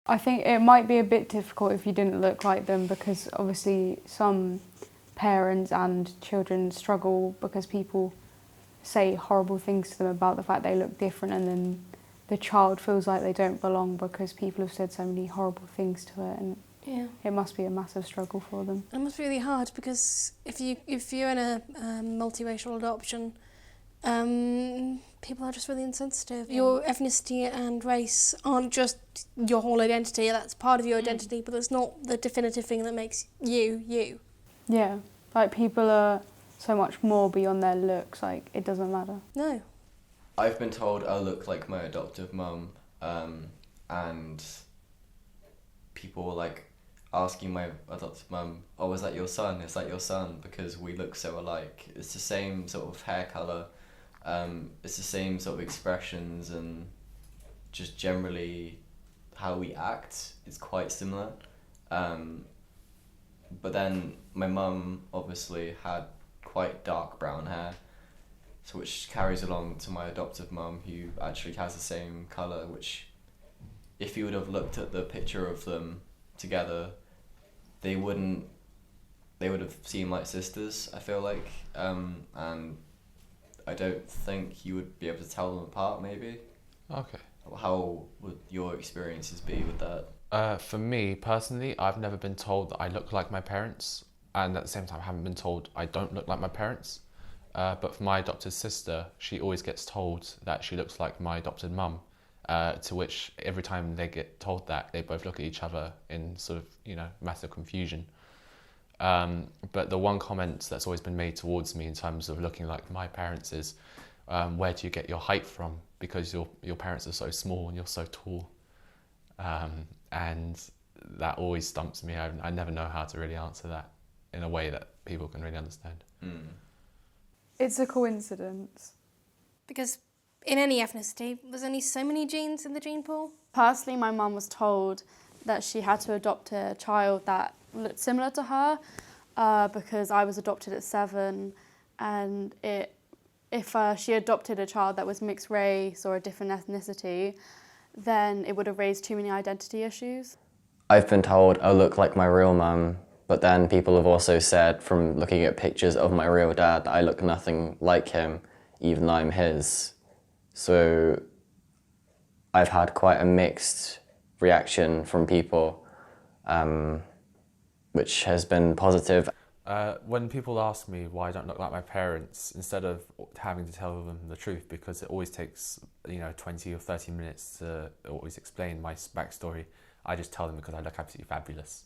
I think it might be a bit difficult if you didn't look like them, because obviously some parents and children struggle because people say horrible things to them about the fact they look different, and then the child feels like they don't belong because people have said so many horrible things to it, and Yeah. it must be a massive struggle for them. It must be really hard because if you're in a multiracial adoption, people are just really insensitive. Your ethnicity and race aren't just your whole identity. That's part of your identity, but it's not the definitive thing that makes you you. Yeah, like people are so much more beyond their looks. Like it doesn't matter. No. I've been told I look like my adoptive mum, and people were like asking my adoptive mum, "Oh, is that your son? Is that your son?" Because we look so alike. It's the same sort of hair colour, it's the same sort of expressions, and just generally how we act is quite similar. But then my mum obviously had quite dark brown hair, so which carries along to my adoptive mum, who actually has the same colour, which if you would have looked at the picture of them together, they would have seemed like sisters, I feel like, and I don't think you would be able to tell them apart, maybe. Okay. How would your experiences be with that? For me personally, I've never been told that I look like my parents, and at the same time I haven't been told I don't look like my parents. But for my adopted sister, she always gets told that she looks like my adopted mum, to which every time they get told that, they both look at each other in sort of, massive confusion. But the one comment that's always been made towards me in terms of looking like my parents is, where do you get your height from? Because your parents are so small and you're so tall. And that always stumps me. I never know how to really answer that in a way that people can really understand. It's a coincidence. Because in any ethnicity, there's only so many genes in the gene pool. Personally, my mum was told that she had to adopt a child that looked similar to her, because I was adopted at 7, and if she adopted a child that was mixed race or a different ethnicity, then it would have raised too many identity issues. I've been told I look like my real mum, but then people have also said from looking at pictures of my real dad that I look nothing like him, even though I'm his. So I've had quite a mixed reaction from people, which has been positive. When people ask me why I don't look like my parents, instead of having to tell them the truth, because it always takes 20 or 30 minutes to always explain my backstory, I just tell them because I look absolutely fabulous.